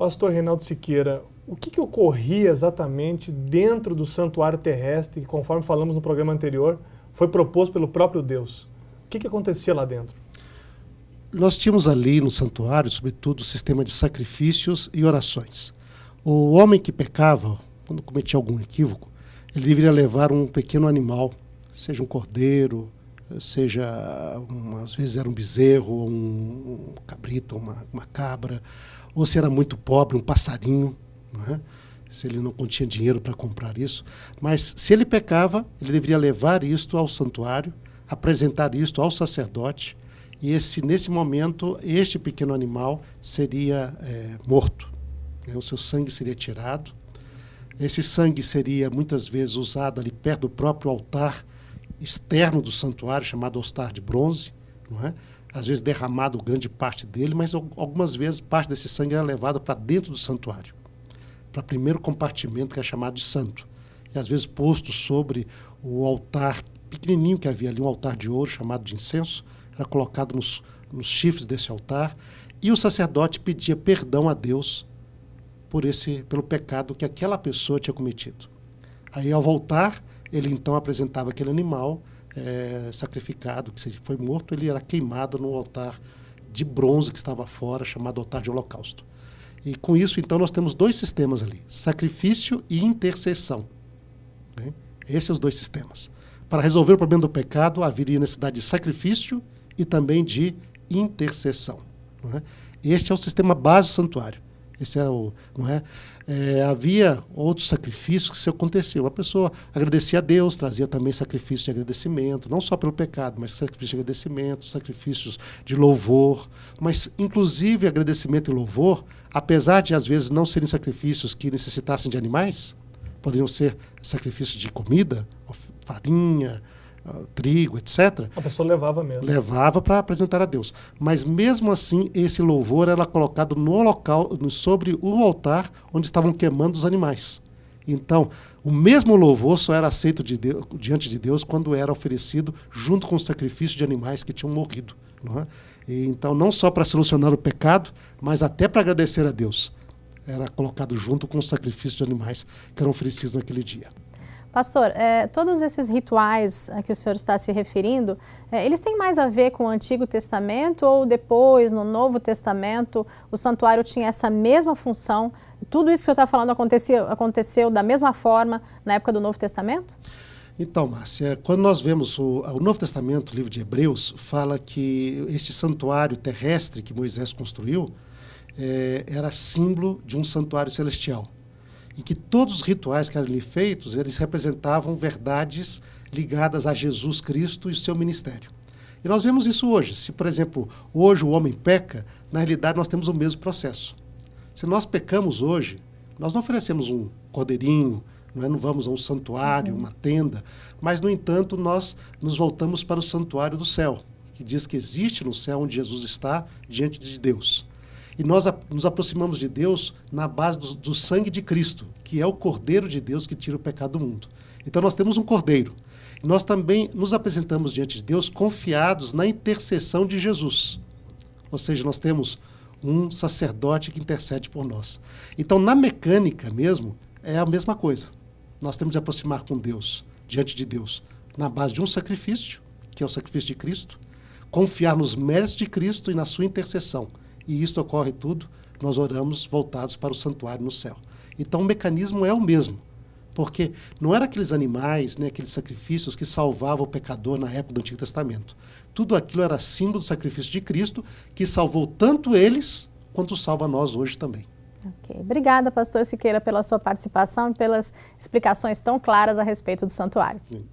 Pastor Reinaldo Siqueira, o que ocorria exatamente dentro do santuário terrestre, que, conforme falamos no programa anterior, foi proposto pelo próprio Deus? O que acontecia lá dentro? Nós tínhamos ali no santuário, sobretudo, o sistema de sacrifícios e orações. O homem que pecava, quando cometia algum equívoco, ele deveria levar um pequeno animal, seja um cordeiro, seja, às vezes era um bezerro, um cabrito, uma cabra, ou se era muito pobre, um passarinho, não é? Se ele não continha dinheiro para comprar isso. Mas se ele pecava, ele deveria levar isto ao santuário, apresentar isto ao sacerdote, e nesse momento, este pequeno animal seria morto. O seu sangue seria tirado. Esse sangue seria muitas vezes usado ali perto do próprio altar externo do santuário, chamado altar de bronze, não é? Às vezes derramado grande parte dele, mas algumas vezes parte desse sangue era levado para dentro do santuário, para o primeiro compartimento, que é chamado de santo. E às vezes posto sobre o altar pequenininho que havia ali, um altar de ouro chamado de incenso, era colocado nos chifres desse altar, e o sacerdote pedia perdão a Deus pelo pecado que aquela pessoa tinha cometido. Aí, ao voltar, ele então apresentava aquele animal sacrificado, que foi morto, ele era queimado no altar de bronze que estava fora, chamado altar de holocausto. E com isso, então, nós temos dois sistemas ali, sacrifício e intercessão. Né? Esses são os dois sistemas. Para resolver o problema do pecado, haveria necessidade de sacrifício e também de intercessão. Não é? Este é o sistema base do santuário. Esse era não é? Havia outros sacrifícios que isso aconteceu. A pessoa agradecia a Deus, trazia também sacrifício de agradecimento, não só pelo pecado, mas sacrifício de agradecimento, sacrifícios de louvor. Mas, inclusive, agradecimento e louvor, apesar de, às vezes, não serem sacrifícios que necessitassem de animais, poderiam ser sacrifícios de comida, farinha, trigo, etc. A pessoa levava mesmo. Levava para apresentar a Deus. Mas mesmo assim, esse louvor era colocado no local, sobre o altar onde estavam queimando os animais. Então, o mesmo louvor só era aceito diante de Deus quando era oferecido junto com o sacrifício de animais que tinham morrido. Não é? E, então, não só para solucionar o pecado, mas até para agradecer a Deus. Era colocado junto com o sacrifício de animais que eram oferecidos naquele dia. Pastor, todos esses rituais a que o senhor está se referindo, eles têm mais a ver com o Antigo Testamento ou depois, no Novo Testamento, o santuário tinha essa mesma função? Tudo isso que o senhor está falando aconteceu da mesma forma na época do Novo Testamento? Então, Márcia, quando nós vemos o Novo Testamento, o livro de Hebreus, fala que este santuário terrestre que Moisés construiu era símbolo de um santuário celestial. E que todos os rituais que eram ali feitos, eles representavam verdades ligadas a Jesus Cristo e o seu ministério. E nós vemos isso hoje. Se, por exemplo, hoje o homem peca, na realidade nós temos o mesmo processo. Se nós pecamos hoje, nós não oferecemos um cordeirinho, não vamos a um santuário, uma tenda, mas, no entanto, nós nos voltamos para o santuário do céu, que diz que existe no céu onde Jesus está diante de Deus. E nós nos aproximamos de Deus na base do sangue de Cristo, que é o Cordeiro de Deus que tira o pecado do mundo. Então nós temos um Cordeiro. E nós também nos apresentamos diante de Deus confiados na intercessão de Jesus. Ou seja, nós temos um sacerdote que intercede por nós. Então, na mecânica mesmo, é a mesma coisa. Nós temos de aproximar com Deus, diante de Deus, na base de um sacrifício, que é o sacrifício de Cristo, confiar nos méritos de Cristo e na sua intercessão. E isso ocorre tudo, nós oramos voltados para o santuário no céu. Então o mecanismo é o mesmo, porque não eram aqueles animais, aqueles sacrifícios que salvavam o pecador na época do Antigo Testamento. Tudo aquilo era símbolo do sacrifício de Cristo, que salvou tanto eles, quanto salva nós hoje também. Ok. Obrigada, pastor Siqueira, pela sua participação e pelas explicações tão claras a respeito do santuário. Sim.